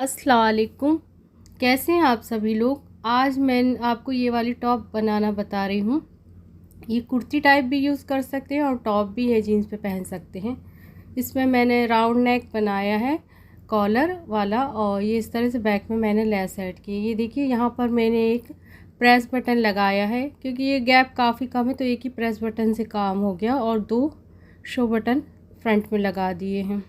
अस्सलाम वालेकुम। कैसे हैं आप सभी लोग। आज मैं आपको ये वाली टॉप बनाना बता रही हूँ। ये कुर्ती टाइप भी यूज़ कर सकते हैं और टॉप भी है, जीन्स पे पहन सकते हैं। इसमें मैंने राउंड नेक बनाया है कॉलर वाला, और ये इस तरह से बैक में मैंने लेस ऐड की। ये देखिए, यहाँ पर मैंने एक प्रेस बटन लगाया है क्योंकि ये गैप काफ़ी कम है, तो एक ही प्रेस बटन से काम हो गया, और 2 शो बटन फ्रंट में लगा दिए हैं।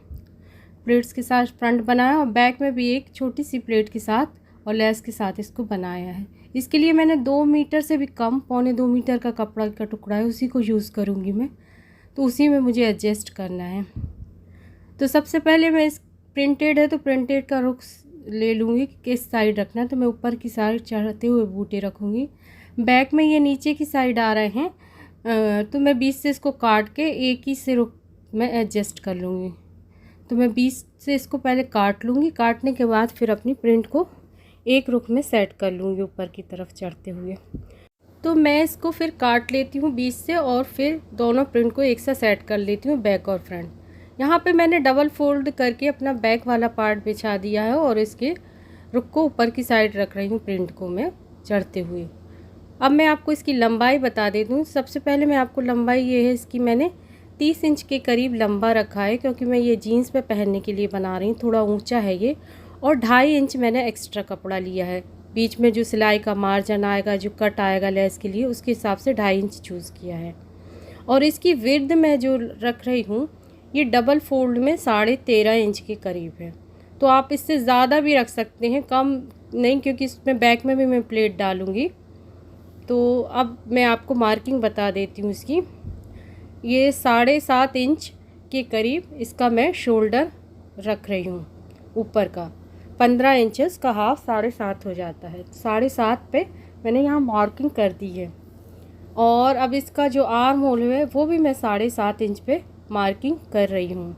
प्लेट्स के साथ फ्रंट बनाया और बैक में भी एक छोटी सी प्लेट के साथ और लेस के साथ इसको बनाया है। इसके लिए मैंने 2 मीटर से भी कम, 1.25 मीटर का कपड़ा का टुकड़ा है, उसी को यूज़ करूँगी मैं, तो उसी में मुझे एडजस्ट करना है। तो सबसे पहले मैं इस प्रिंटेड है तो प्रिंटेड का रुख ले लूँगी कि किस साइड रखना है, तो मैं ऊपर की साइड चढ़ते हुए बूटे रखूँगी। बैक में ये नीचे की साइड आ रहे हैं, तो मैं 20 से इसको काट के एक ही से रुख में एडजस्ट कर लूँगी। तो मैं 20 से इसको पहले काट लूँगी, काटने के बाद फिर अपनी प्रिंट को एक रुख में सेट कर लूँगी ऊपर की तरफ चढ़ते हुए। तो मैं इसको फिर काट लेती हूँ 20 से, और फिर दोनों प्रिंट को एक साथ सेट कर लेती हूँ, बैक और फ्रंट। यहाँ पे मैंने डबल फोल्ड करके अपना बैक वाला पार्ट बिछा दिया है, और इसके रुख को ऊपर की साइड रख रही हूँ प्रिंट को मैं चढ़ते हुए। अब मैं आपको इसकी लंबाई बता देती हूँ। सबसे पहले मैं आपको लंबाई, ये है इसकी, मैंने 30 इंच के करीब लंबा रखा है क्योंकि मैं ये जीन्स पे पहनने के लिए बना रही हूँ, थोड़ा ऊंचा है ये। और 2.5 इंच मैंने एक्स्ट्रा कपड़ा लिया है, बीच में जो सिलाई का मार्जिन आएगा, जो कट आएगा लेस के लिए, उसके हिसाब से 2.5 इंच चूज़ किया है। और इसकी विड्थ मैं जो रख रही हूँ, ये डबल फोल्ड में 13.5 इंच के करीब है। तो आप इससे ज़्यादा भी रख सकते हैं, कम नहीं, क्योंकि इसमें बैक में भी मैं प्लेट डालूँगी। तो अब मैं आपको मार्किंग बता देती हूँ इसकी। ये 7.5 इंच के करीब इसका मैं शोल्डर रख रही हूँ ऊपर का। 15 इंचेस का हाफ 7.5 हो जाता है। 7.5 पे मैंने यहाँ मार्किंग कर दी है। और अब इसका जो आर्म होल है वो भी मैं 7.5 इंच पे मार्किंग कर रही हूँ।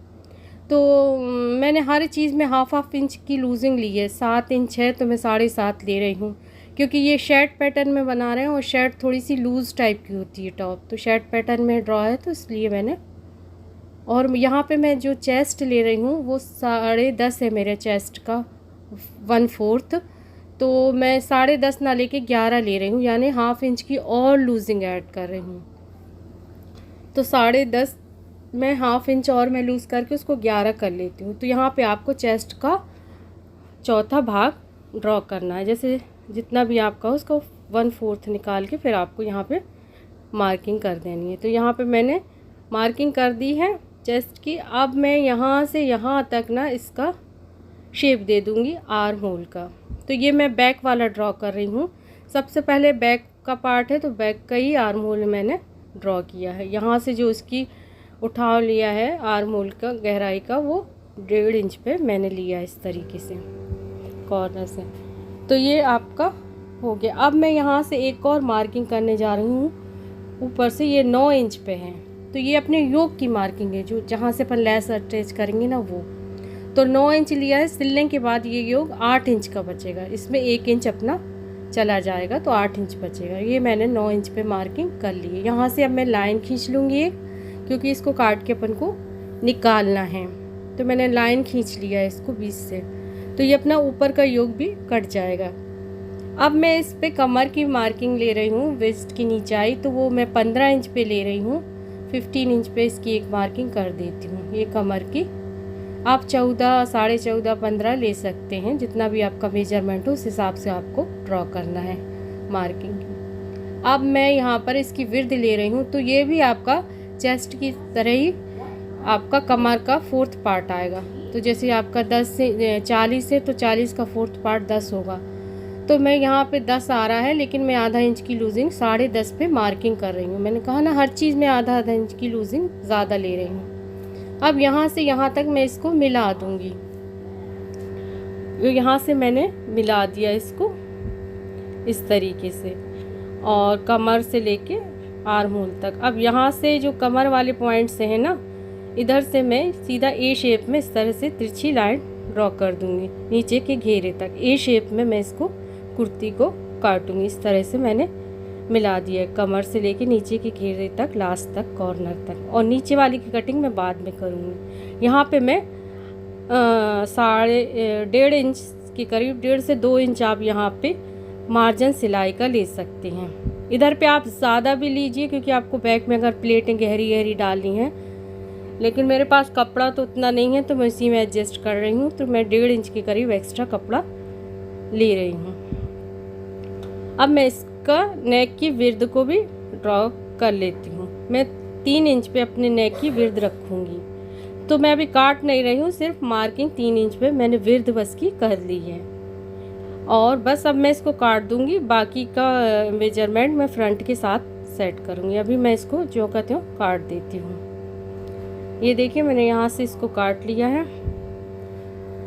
तो मैंने हर चीज़ में हाफ इंच की लूजिंग ली है। 7 इंच है तो मैं 7.5 ले रही हूँ, क्योंकि ये शर्ट पैटर्न में बना रहे हैं और शर्ट थोड़ी सी लूज़ टाइप की होती है टॉप, तो शर्ट पैटर्न में ड्रॉ है, तो इसलिए मैंने। और यहाँ पे मैं जो चेस्ट ले रही हूँ वो 10.5 है मेरे चेस्ट का 1/4, तो मैं 10.5 ना लेके 11 ले रही हूँ, यानी हाफ इंच की और लूजिंग ऐड कर रही हूँ। तो 10.5 मैं हाफ इंच और मैं लूज़ करके उसको 11 कर लेती हूँ। तो यहाँ पे आपको चेस्ट का चौथा भाग ड्रॉ करना है, जैसे जितना भी आपका उसको 1/4 निकाल के फिर आपको यहाँ पे मार्किंग कर देनी है। तो यहाँ पे मैंने मार्किंग कर दी है चेस्ट की। अब मैं यहाँ से यहाँ तक ना इसका शेप दे दूँगी आर्म होल का। तो ये मैं बैक वाला ड्रॉ कर रही हूँ। सबसे पहले बैक का पार्ट है, तो बैक का ही आर्म होल मैंने ड्रॉ किया है। यहाँ से जो उसकी उठाव लिया है आर्म होल का गहराई का, वो 1.5 इंच पे मैंने लिया इस तरीके से कॉर्नर से। तो ये आपका हो गया। अब मैं यहाँ से एक और मार्किंग करने जा रही हूँ ऊपर से। ये 9 इंच पे है, तो ये अपने योक की मार्किंग है, जो जहाँ से अपन लेस अटैच करेंगे ना वो। तो 9 इंच लिया है। सिलने के बाद ये योग 8 इंच का बचेगा, इसमें 1 इंच अपना चला जाएगा, तो 8 इंच बचेगा। ये मैंने 9 इंच पे मार्किंग कर ली है। यहाँ से अब मैं लाइन खींच लूँगी एक, क्योंकि इसको काट के अपन को निकालना है। तो मैंने लाइन खींच लिया है इसको 20 से, तो ये अपना ऊपर का योग भी कट जाएगा। अब मैं इस पे कमर की मार्किंग ले रही हूँ, वेस्ट की नीचाई, तो वो मैं 15 इंच पे ले रही हूँ। 15 इंच पे इसकी एक मार्किंग कर देती हूँ, ये कमर की। आप 14, 14.5, 15 ले सकते हैं, जितना भी आपका मेजरमेंट हो उस हिसाब से आपको ड्रॉ करना है मार्किंग। अब मैं यहाँ पर इसकी विड्थ ले रही हूँ, तो ये भी आपका चेस्ट की तरह ही आपका कमर का 4th पार्ट आएगा। तो जैसे आपका 10 से 40 है, तो 40 का 4th पार्ट 10 होगा। तो मैं यहाँ पे 10 आ रहा है, लेकिन मैं आधा इंच की लूजिंग 10.5 पे मार्किंग कर रही हूँ। मैंने कहा ना, हर चीज़ में आधा आधा इंच की लूजिंग ज़्यादा ले रही हूँ। अब यहाँ से यहाँ तक मैं इसको मिला दूँगी। यहाँ से मैंने मिला दिया इसको इस तरीके से, और कमर से लेके आर्म होल तक। अब यहाँ से जो कमर वाले पॉइंट से है ना, इधर से मैं सीधा ए शेप में इस तरह से तिरछी लाइन ड्रॉ कर दूँगी नीचे के घेरे तक। ए शेप में मैं इसको कुर्ती को काटूँगी। इस तरह से मैंने मिला दिया है, कमर से लेके नीचे के घेरे तक, लास्ट तक, कॉर्नर तक। और नीचे वाली की कटिंग मैं बाद में करूँगी। यहाँ पे मैं डेढ़ इंच के करीब, 1.5 से 2 इंच आप यहाँ पे मार्जिन सिलाई का ले सकते हैं। इधर पे आप ज़्यादा भी लीजिए क्योंकि आपको बैक में अगर प्लेटें गहरी गहरी डालनी है, लेकिन मेरे पास कपड़ा तो उतना नहीं है तो मैं इसी में एडजस्ट कर रही हूँ। तो मैं 1.5 इंच के करीब एक्स्ट्रा कपड़ा ले रही हूँ। अब मैं इसका नेक की विड्थ को भी ड्रॉ कर लेती हूँ। मैं 3 इंच पे अपने नेक की विड्थ रखूँगी। तो मैं अभी काट नहीं रही हूँ, सिर्फ मार्किंग 3 इंच पे मैंने विड्थ बस की कर ली है। और बस अब मैं इसको काट दूँगी, बाकी का मेजरमेंट मैं फ्रंट के साथ सेट करूँगी। अभी मैं इसको जो कहते हो काट देती हूँ। ये देखिए मैंने यहाँ से इसको काट लिया है।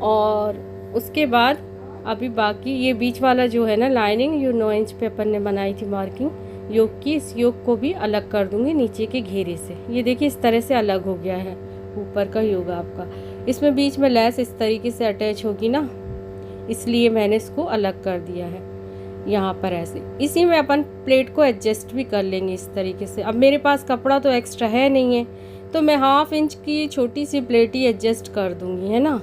और उसके बाद अभी बाकी ये बीच वाला जो है ना लाइनिंग, ये 9 इंच पे अपन ने बनाई थी मार्किंग योक की, इस योक को भी अलग कर दूँगी नीचे के घेरे से। ये देखिए इस तरह से अलग हो गया है ऊपर का योग आपका। इसमें बीच में लेस इस तरीके से अटैच होगी ना, इसलिए मैंने इसको अलग कर दिया है यहाँ पर ऐसे। इसी में अपन प्लेट को एडजस्ट भी कर लेंगे इस तरीके से। अब मेरे पास कपड़ा तो एक्स्ट्रा है नहीं है, तो मैं 1/2 इंच की छोटी सी प्लेट ही एडजस्ट कर दूँगी, है ना।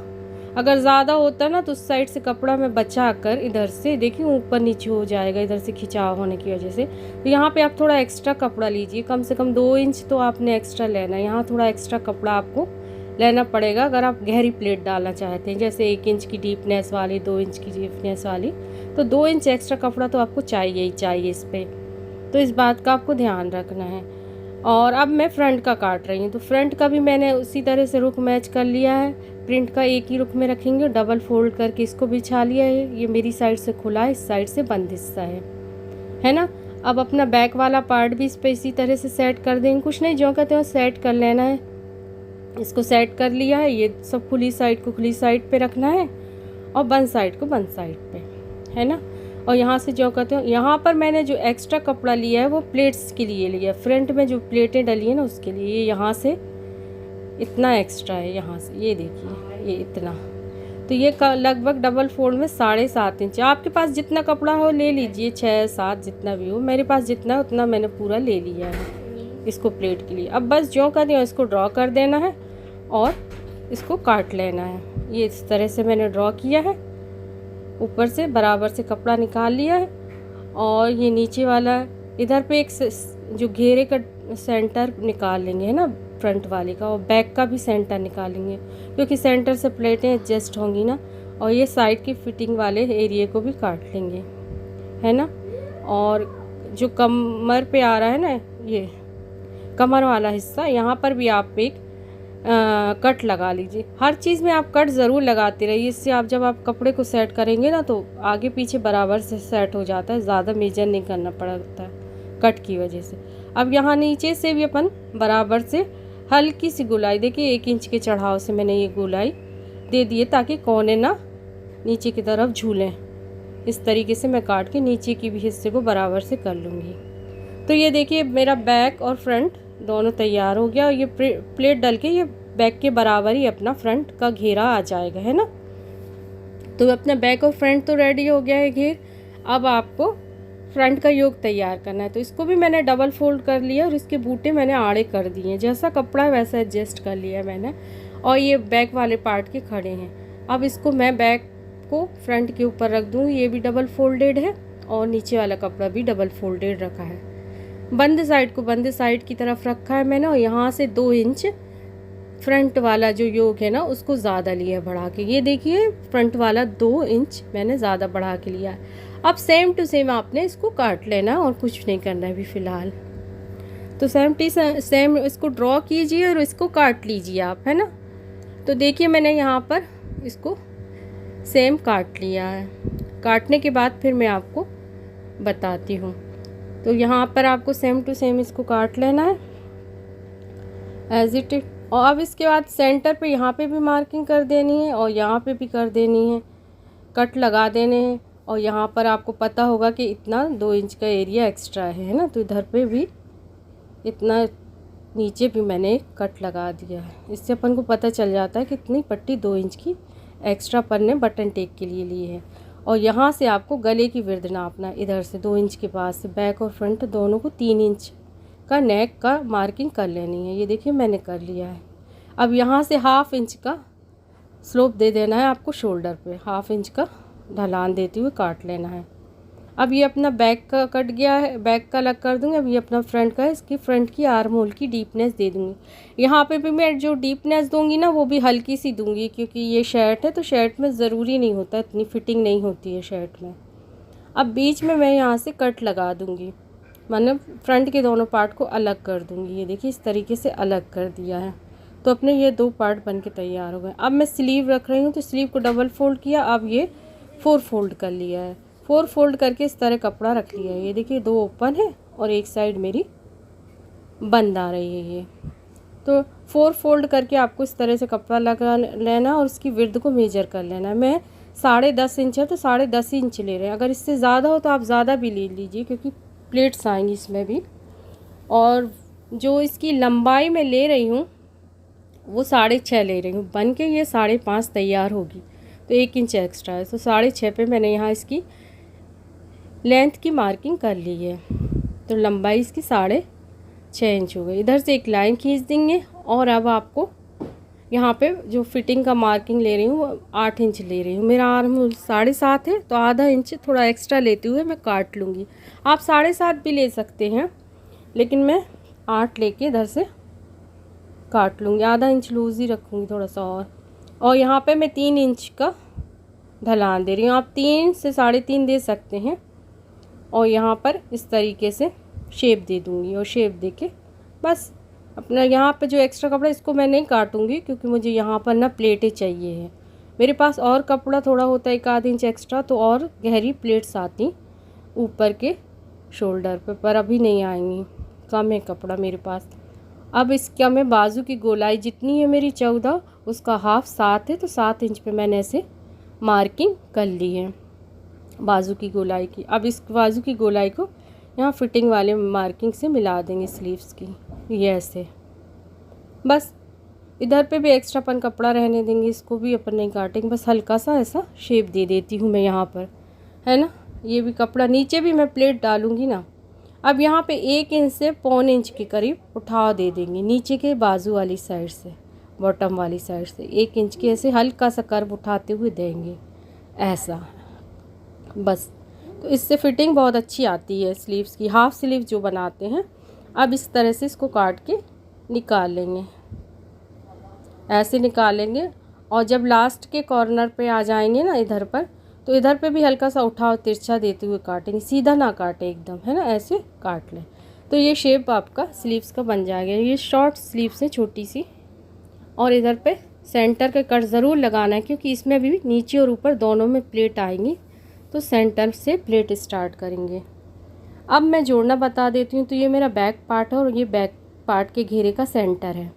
अगर ज़्यादा होता ना तो उस साइड से कपड़ा मैं बचा कर इधर से देखिए ऊपर नीचे हो जाएगा इधर से खिंचाव होने की वजह से। तो यहाँ पे आप थोड़ा एक्स्ट्रा कपड़ा लीजिए, कम से कम 2 इंच तो आपने एक्स्ट्रा लेना है। यहाँ थोड़ा एक्स्ट्रा कपड़ा आपको लेना पड़ेगा अगर आप गहरी प्लेट डालना चाहते हैं, जैसे 1 इंच की डीपनेस वाली, 2 इंच की डीपनेस वाली, तो 2 इंच एक्स्ट्रा कपड़ा तो आपको चाहिए ही चाहिए इस पर। तो इस बात का आपको ध्यान रखना है। और अब मैं फ्रंट का काट रही हूँ, तो फ्रंट का भी मैंने उसी तरह से रुख मैच कर लिया है। प्रिंट का एक ही रुख में रखेंगे, डबल फोल्ड करके इसको बिछा लिया है। ये मेरी साइड से खुला है, इस साइड से बंद हिस्सा है ना। अब अपना बैक वाला पार्ट भी इस पर इसी तरह से सेट कर देंगे। कुछ नहीं, जो कहते हो सेट कर लेना है। इसको सेट कर लिया है। ये सब खुली साइड को खुली साइड पे रखना है और बंद साइड को बंद साइड पे, है ना। और यहाँ से जो कहते हो, यहाँ पर मैंने जो एक्स्ट्रा कपड़ा लिया है वो प्लेट्स के लिए लिया, फ्रंट में जो प्लेटें डली है ना उसके लिए। ये यहाँ से इतना एक्स्ट्रा है, यहाँ से ये देखिए ये इतना। तो ये लगभग डबल फोल्ड में 7.5 इंच। आपके पास जितना कपड़ा हो ले लीजिए, 6-7 जितना भी हो। मेरे पास जितना है उतना मैंने पूरा ले लिया है इसको प्लेट के लिए। अब बस जो कहते हो इसको ड्रॉ कर देना है और इसको काट लेना है। ये इस तरह से मैंने ड्रॉ किया है, ऊपर से बराबर से कपड़ा निकाल लिया है। और ये नीचे वाला इधर पे एक जो घेरे का सेंटर निकाल लेंगे, है ना, फ्रंट वाले का, और बैक का भी सेंटर निकालेंगे क्योंकि सेंटर से प्लेटें एडजस्ट होंगी ना। और ये साइड की फिटिंग वाले एरिया को भी काट लेंगे, है ना। और जो कमर पे आ रहा है ना, ये कमर वाला हिस्सा, यहाँ पर भी आप एक कट लगा लीजिए। हर चीज़ में आप कट ज़रूर लगाते रहिए, इससे आप जब आप कपड़े को सेट करेंगे ना तो आगे पीछे बराबर से सेट हो जाता है, ज़्यादा मेजर नहीं करना पड़ता है कट की वजह से। अब यहाँ नीचे से भी अपन बराबर से हल्की सी गोलाई, देखिए 1 इंच के चढ़ाव से मैंने ये गोलाई दे दी है ताकि कोने ना नीचे की तरफ झूलें। इस तरीके से मैं काट के नीचे की भी हिस्से को बराबर से कर लूँगी। तो ये देखिए मेरा बैक और फ्रंट दोनों तैयार हो गया। और ये प्लेट डल के ये बैक के बराबर ही अपना फ्रंट का घेरा आ जाएगा, है ना। तो अपना बैक और फ्रंट तो रेडी हो गया है घेर। अब आपको फ्रंट का योग तैयार करना है। तो इसको भी मैंने डबल फोल्ड कर लिया और इसके बूटे मैंने आड़े कर दिए हैं, जैसा कपड़ा है वैसा एडजस्ट कर लिया मैंने। और ये बैक वाले पार्ट के खड़े हैं। अब इसको मैं बैक को फ्रंट के ऊपर रख दूँगी। ये भी डबल फोल्डेड है और नीचे वाला कपड़ा भी डबल फोल्डेड रखा है। बंद साइड को बंद साइड की तरफ रखा है मैंने। और यहाँ से 2 इंच फ्रंट वाला जो योग है ना उसको ज़्यादा लिया बढ़ा के। ये देखिए फ्रंट वाला 2 इंच मैंने ज़्यादा बढ़ा के लिया है। अब सेम टू सेम आपने इसको काट लेना और कुछ नहीं करना है अभी फ़िलहाल। तो सेम इसको ड्रॉ कीजिए और इसको काट लीजिए आप, है ना। तो देखिए मैंने यहाँ पर इसको सेम काट लिया है। काटने के बाद फिर मैं आपको बताती हूँ। तो यहाँ पर आपको सेम टू सेम इसको काट लेना है एज इट इज। और अब इसके बाद सेंटर पे यहाँ पे भी मार्किंग कर देनी है और यहाँ पे भी कर देनी है, कट लगा देने हैं। और यहाँ पर आपको पता होगा कि इतना 2 इंच का एरिया एक्स्ट्रा है ना, तो इधर पे भी इतना नीचे भी मैंने एक कट लगा दिया है। इससे अपन को पता चल जाता है कि इतनी पट्टी 2 इंच की एक्स्ट्रा अपन ने बटन टेक के लिए ली है। और यहाँ से आपको गले की विड्थ नापना, इधर से 2 इंच के पास से बैक और फ्रंट दोनों को 3 इंच का नेक का मार्किंग कर लेनी है। ये देखिए मैंने कर लिया है। अब यहाँ से 1/2 इंच का स्लोप दे देना है आपको शोल्डर पे, 1/2 इंच का ढलान देते हुए काट लेना है। अब ये अपना बैक का कट गया है, बैक का अलग कर दूँगी। अब ये अपना फ्रंट का है, इसकी फ्रंट की आर्म होल की डीपनेस दे दूँगी। यहाँ पे भी मैं जो डीपनेस दूँगी ना वो भी हल्की सी दूँगी, क्योंकि ये शर्ट है तो शर्ट में ज़रूरी नहीं होता, इतनी फिटिंग नहीं होती है शर्ट में। अब बीच में मैं यहाँ से कट लगा दूँगी, मतलब फ्रंट के दोनों पार्ट को अलग कर दूँगी। ये देखिए इस तरीके से अलग कर दिया है। तो अपने ये 2 पार्ट बन के तैयार हो गए। अब मैं स्लीव रख रही हूँ, तो स्लीव को डबल फोल्ड किया, अब ये 4 फोल्ड कर लिया है। 4 फोल्ड करके इस तरह कपड़ा रख लिया है। ये देखिए 2 ओपन है और एक साइड मेरी बंद आ रही है ये। तो 4 फोल्ड करके आपको इस तरह से कपड़ा लगा लेना और उसकी विड्थ को मेजर कर लेना है। मैं 10.5 इंच है तो 10.5 इंच ले रहे हैं। अगर इससे ज़्यादा हो तो आप ज़्यादा भी ले लीजिए, क्योंकि प्लेट्स आएंगी इसमें भी। और जो इसकी लंबाई मैं ले रही हूँ वो 6.5 ले रही हूँ। बन के ये 5.5 तैयार होगी, तो 1 इंच एक्स्ट्रा है। तो 6.5 पे मैंने यहाँ इसकी लेंथ की मार्किंग कर ली है। तो लंबाई इसकी 6.5 इंच हो गई। इधर से एक लाइन खींच देंगे और अब आपको यहाँ पे जो फिटिंग का मार्किंग ले रही हूँ वो 8 इंच ले रही हूँ। मेरा आर्म 7.5 है, तो आधा इंच थोड़ा एक्स्ट्रा लेते हुए मैं काट लूँगी। आप 7.5 भी ले सकते हैं, लेकिन मैं 8 लेके इधर से काट लूँगी। आधा इंच लूज़ ही रखूँगी थोड़ा सा। और यहाँ पे मैं 3 इंच का ढलान दे रही हूँ। आप 3 से 3.5 दे सकते हैं। और यहाँ पर इस तरीके से शेप दे दूँगी, और शेप दे के बस अपना यहाँ पे जो एक्स्ट्रा कपड़ा इसको मैं नहीं काटूँगी, क्योंकि मुझे यहाँ पर ना प्लेटें चाहिए है। मेरे पास और कपड़ा थोड़ा होता है 1 आध इंच एक्स्ट्रा, तो और गहरी प्लेट्स आती ऊपर के शोल्डर पर अभी नहीं आएंगी, कम है कपड़ा मेरे पास। अब इसका मैं बाजू की गोलाई जितनी है मेरी 14, उसका हाफ 7 है, तो 7 इंच पे मैंने ऐसे मार्किंग कर ली है बाजू की गोलाई की। अब इस बाजू की गोलाई को यहाँ फिटिंग वाले मार्किंग से मिला देंगे स्लीव्स की, ये ऐसे। बस इधर पे भी एक्स्ट्रापन कपड़ा रहने देंगे, इसको भी अपन नहीं काटेंगे, बस हल्का सा ऐसा शेप दे देती हूँ मैं यहाँ पर, है ना। ये भी कपड़ा नीचे भी मैं प्लेट डालूँगी ना। अब यहाँ पे 1 इंच से 1.25 इंच के करीब उठाव दे देंगे नीचे के बाजू वाली साइड से, बॉटम वाली साइड से 1 इंच के ऐसे हल्का सा कर्व उठाते हुए देंगे ऐसा। बस तो इससे फिटिंग बहुत अच्छी आती है स्लीव्स की, हाफ स्लीव जो बनाते हैं। अब इस तरह से इसको काट के निकाल लेंगे, ऐसे निकालेंगे। और जब लास्ट के कॉर्नर पे आ जाएंगे ना इधर पर, तो इधर पे भी हल्का सा उठाव तिरछा देते हुए काटेंगे, सीधा ना काटे एकदम, है ना, ऐसे काट लें। तो ये शेप आपका स्लीव्स का बन जाएगा। ये शॉर्ट स्लीव्स है छोटी सी, और इधर पे सेंटर का कट ज़रूर लगाना है, क्योंकि इसमें भी नीचे और ऊपर दोनों में प्लेट आएंगी, तो सेंटर से प्लेट स्टार्ट करेंगे। अब मैं जोड़ना बता देती हूँ। तो ये मेरा बैक पार्ट है और ये बैक पार्ट के घेरे का सेंटर है।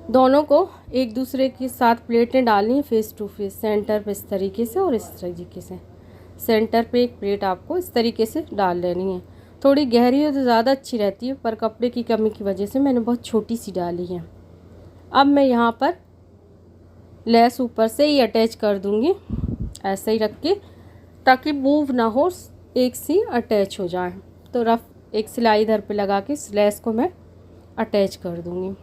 दोनों को एक दूसरे के साथ प्लेटें डालनी है फेस टू फेस, सेंटर पे इस तरीके से और इस तरीके से। सेंटर पे एक प्लेट आपको इस तरीके से डाल लेनी है। थोड़ी गहरी हो तो ज़्यादा अच्छी रहती है, पर कपड़े की कमी की वजह से मैंने बहुत छोटी सी डाली है। अब मैं यहाँ पर लेस ऊपर से ही अटैच कर दूँगी, ऐसे ही रख के, ताकि मूव ना हो, एक सी अटैच हो जाए। तो रफ एक सिलाई इधर पे लगा के इस लेस को मैं अटैच कर दूँगी।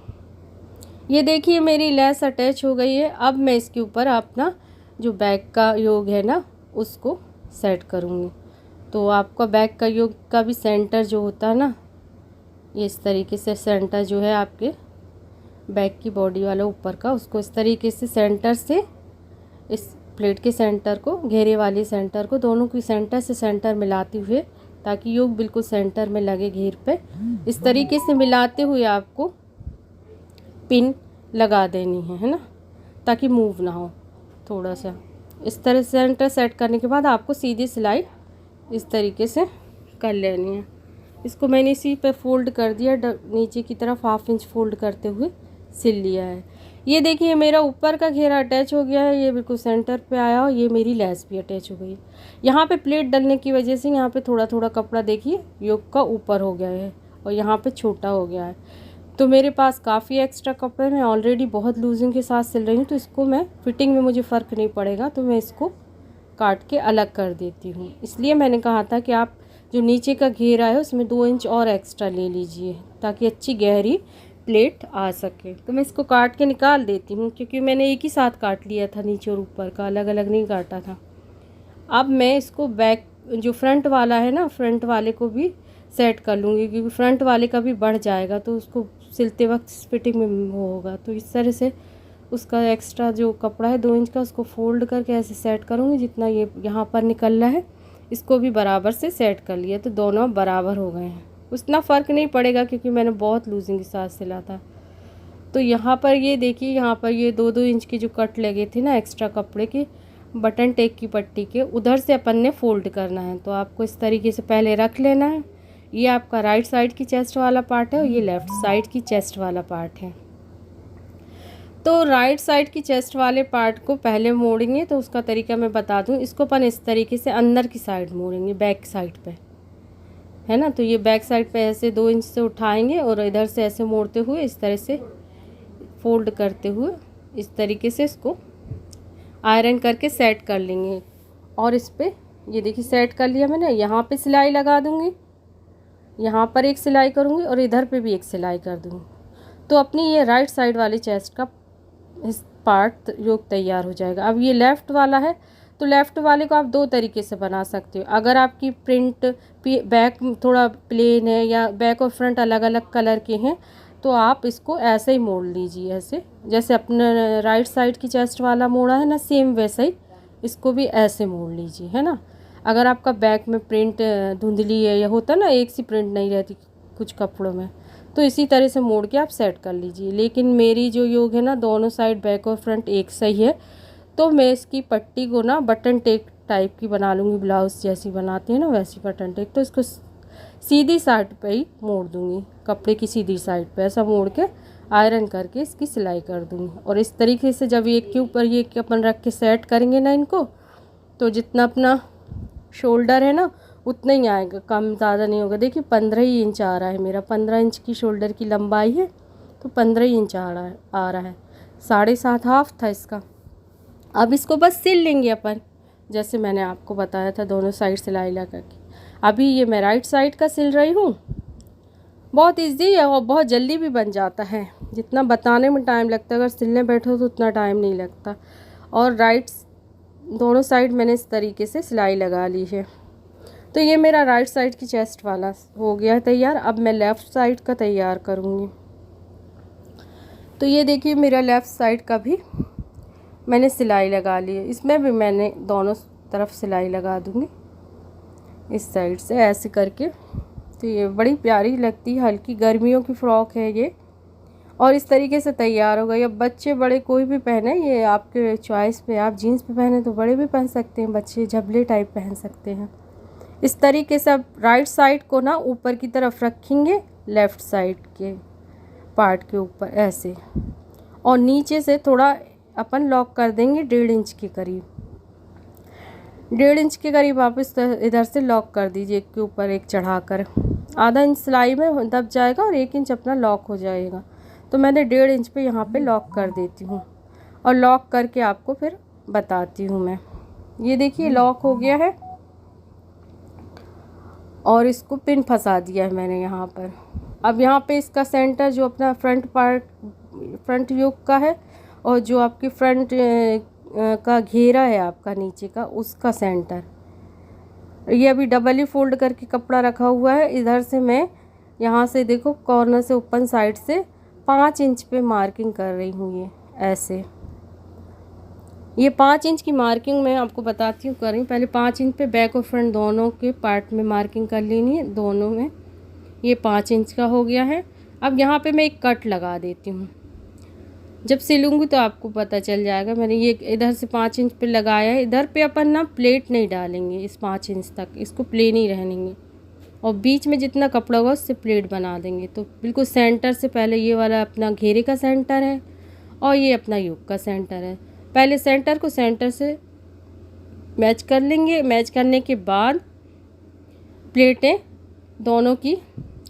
ये देखिए मेरी लेस अटैच हो गई है। अब मैं इसके ऊपर अपना जो बैक का योग है ना उसको सेट करूँगी। तो आपका बैक का योग का भी सेंटर जो होता है ना, ये इस तरीके से सेंटर जो है आपके बैक की बॉडी वाला ऊपर का, उसको इस तरीके से सेंटर से इस प्लेट के सेंटर को, घेरे वाली सेंटर को, दोनों की सेंटर से सेंटर मिलाते हुए, ताकि योग बिल्कुल सेंटर में लगे घेर पे, इस तरीके से मिलाते हुए आपको पिन लगा देनी है ना, ताकि मूव ना हो थोड़ा सा। इस तरह सेंटर सेट करने के बाद आपको सीधी सिलाई इस तरीके से कर लेनी है। इसको मैंने इसी पे फोल्ड कर दिया, नीचे की तरफ 1/2 इंच फोल्ड करते हुए सिल लिया है। ये देखिए मेरा ऊपर का घेरा अटैच हो गया है, ये बिल्कुल सेंटर पे आया, और ये मेरी लेस भी अटैच हो गई। यहाँ पे प्लेट डलने की वजह से यहाँ पे थोड़ा थोड़ा कपड़ा देखिए योग का ऊपर हो गया है और यहाँ पे छोटा हो गया है। तो मेरे पास काफ़ी एक्स्ट्रा कपड़े, मैं ऑलरेडी बहुत लूजिंग के साथ सिल रही हूँ, तो इसको मैं फिटिंग में मुझे फ़र्क नहीं पड़ेगा, तो मैं इसको काट के अलग कर देती हूँ। इसलिए मैंने कहा था कि आप जो नीचे का घेरा है उसमें 2 इंच और एक्स्ट्रा ले लीजिए, ताकि अच्छी गहरी प्लेट आ सके। तो मैं इसको काट के निकाल देती हूँ, क्योंकि मैंने एक ही साथ काट लिया था, नीचे और ऊपर का अलग अलग नहीं काटा था। अब मैं इसको बैक जो फ्रंट वाला है ना, फ्रंट वाले को भी सेट कर लूँगी, क्योंकि फ्रंट वाले का भी बढ़ जाएगा तो उसको सिलते वक्त फिटिंग में वो होगा। तो इस तरह से उसका एक्स्ट्रा जो कपड़ा है 2 इंच का, उसको फोल्ड करके ऐसे सेट करूँगी। जितना ये यहाँ पर निकल रहा है इसको भी बराबर से सेट कर लिया, तो दोनों बराबर हो गए हैं। उतना फ़र्क नहीं पड़ेगा क्योंकि मैंने बहुत लूजिंग के साथ सिला था। तो यहाँ पर ये देखिए, यहाँ पर ये 2-2 इंच के जो कट लगे थे ना एक्स्ट्रा कपड़े के, बटन टेक की पट्टी के, उधर से अपन ने फ़ोल्ड करना है। तो आपको इस तरीके से पहले रख लेना है। ये आपका राइट साइड की चेस्ट वाला पार्ट है और ये लेफ़्ट साइड की चेस्ट वाला पार्ट है। तो राइट साइड की चेस्ट वाले पार्ट को पहले मोड़ेंगे, तो उसका तरीका मैं बता दूं। इसको अपन इस तरीके से अंदर की साइड मोड़ेंगे, बैक साइड पे, है ना। तो ये बैक साइड पे ऐसे 2 इंच से उठाएंगे और इधर से ऐसे मोड़ते हुए इस तरह से फोल्ड करते हुए इस तरीके से इसको आयरन करके सेट कर लेंगे। और इस पर ये देखिए सेट कर लिया मैंने। यहाँ पे सिलाई लगा दूँगी, यहाँ पर एक सिलाई करूँगी और इधर पे भी एक सिलाई कर दूँगी। तो अपनी ये राइट साइड वाली चेस्ट का इस पार्ट योग तैयार हो जाएगा। अब ये लेफ़्ट वाला है, तो लेफ़्ट वाले को आप 2 तरीके से बना सकते हो। अगर आपकी प्रिंट बैक थोड़ा प्लेन है या बैक और फ्रंट अलग अलग कलर के हैं, तो आप इसको ऐसे ही मोड़ लीजिए, ऐसे जैसे अपने राइट साइड की चेस्ट वाला मोड़ा है ना, सेम वैसे ही इसको भी ऐसे मोड़ लीजिए, है ना। अगर आपका बैक में प्रिंट धुंधली है या होता ना, एक सी प्रिंट नहीं रहती कुछ कपड़ों में, तो इसी तरह से मोड़ के आप सेट कर लीजिए। लेकिन मेरी जो योग है ना, दोनों साइड बैक और फ्रंट एक सही है, तो मैं इसकी पट्टी को ना बटन टेक टाइप की बना लूँगी, ब्लाउज़ जैसी बनाती है ना वैसी बटन टेक। तो इसको सीधी साइड पे ही मोड़ दूँगी, कपड़े की सीधी साइड पे ऐसा मोड़ के आयरन करके इसकी सिलाई कर दूँगी। और इस तरीके से जब एक के ऊपर ये अपन रख के सेट करेंगे ना इनको, तो जितना अपना शोल्डर है ना उतना ही आएगा, कम ज़्यादा नहीं होगा। देखिए 15 ही इंच आ रहा है मेरा, 15 इंच की शोल्डर की लंबाई है, तो 15 ही इंच आ रहा है। 7.5 हाफ था इसका। अब इसको बस सिल लेंगे अपन, जैसे मैंने आपको बताया था, दोनों साइड सिलाई लगा के। अभी ये मैं राइट साइड का सिल रही हूँ। बहुत ईजी है और बहुत जल्दी भी बन जाता है। जितना बताने में टाइम लगता है, अगर सिलने बैठो तो उतना टाइम नहीं लगता। और दोनों साइड मैंने इस तरीके से सिलाई लगा ली है। तो ये मेरा राइट साइड की चेस्ट वाला हो गया है तैयार। अब मैं लेफ़्ट साइड का तैयार करूँगी। तो ये देखिए मेरा लेफ़्ट साइड का भी मैंने सिलाई लगा ली है। इसमें भी मैंने दोनों तरफ सिलाई लगा दूँगी इस साइड से ऐसे करके। तो ये बड़ी प्यारी लगती है, हल्की गर्मियों की फ़्रॉक है ये, और इस तरीके से तैयार हो गई। अब बच्चे बड़े कोई भी पहने, ये आपके चॉइस पे। आप जीन्स पे पहने तो बड़े भी पहन सकते हैं, बच्चे झबले टाइप पहन सकते हैं। इस तरीके से अब राइट साइड को ना ऊपर की तरफ रखेंगे, लेफ़्ट साइड के पार्ट के ऊपर ऐसे, और नीचे से थोड़ा अपन लॉक कर देंगे 1.5 इंच के करीब। 1.5 इंच के करीब आप इधर से लॉक कर दीजिए, एक के ऊपर एक चढ़ाकर। आधा इंच सिलाई में दब जाएगा और 1 इंच अपना लॉक हो जाएगा। तो मैंने 1.5 इंच पे यहाँ पे लॉक कर देती हूँ, और लॉक करके आपको फिर बताती हूँ मैं। ये देखिए लॉक हो गया है, और इसको पिन फंसा दिया है मैंने यहाँ पर। अब यहाँ पे इसका सेंटर जो अपना फ्रंट योक का है, और जो आपकी फ्रंट का घेरा है आपका नीचे का, उसका सेंटर, ये अभी डबल ही फोल्ड करके कपड़ा रखा हुआ है। इधर से मैं यहाँ से देखो कॉर्नर से ओपन साइड से 5 इंच पे मार्किंग कर रही हूँ। ये ऐसे, ये 5 इंच की मार्किंग मैं आपको बताती हूँ कर रही हूँ। पहले 5 इंच पे बैक और फ्रंट दोनों के पार्ट में मार्किंग कर लेनी है, दोनों में। ये 5 इंच का हो गया है। अब यहाँ पे मैं एक कट लगा देती हूँ, जब सिलूँगी तो आपको पता चल जाएगा। मैंने ये इधर से 5 इंच पे लगाया है। इधर पे अपन ना प्लेट नहीं डालेंगे, इस 5 इंच तक इसको प्लेन ही रहनेंगे, और बीच में जितना कपड़ा होगा उससे प्लेट बना देंगे। तो बिल्कुल सेंटर से पहले ये वाला अपना घेरे का सेंटर है, और ये अपना योक का सेंटर है। पहले सेंटर को सेंटर से मैच कर लेंगे। मैच करने के बाद प्लेटें दोनों की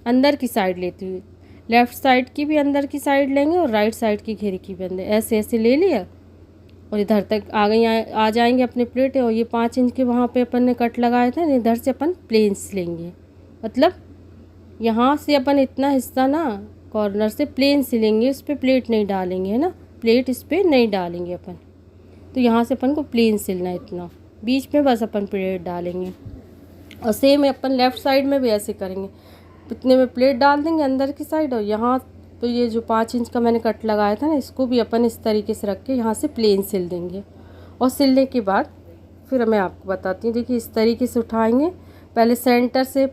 अंदर की साइड लेती हुई, लेफ़्ट साइड की भी अंदर की साइड लेंगे और राइट साइड की घेरे की भी अंदर, ऐसे ऐसे ले लिया, और इधर तक आ जाएंगे अपने प्लेटें। और ये 5 इंच के वहाँ पे अपन ने कट लगाया था, इधर से अपन प्लेन्स लेंगे। मतलब यहाँ से अपन इतना हिस्सा ना कॉर्नर से प्लेन सिलेंगे, उस पर प्लेट नहीं डालेंगे, है ना, प्लेट इस पर नहीं डालेंगे अपन। तो यहाँ से अपन को प्लेन सिलना है इतना, बीच में बस अपन प्लेट डालेंगे। और सेम अपन लेफ़्ट साइड में भी ऐसे करेंगे, इतने में प्लेट डाल देंगे अंदर की साइड। और यहाँ तो ये जो 5 इंच का मैंने कट लगाया था ना, इसको भी अपन इस तरीके से रख के यहाँ से प्लेन सिल देंगे। और सिलने के बाद फिर मैं आपको बताती हूँ। देखिए इस तरीके से उठाएंगे, पहले सेंटर से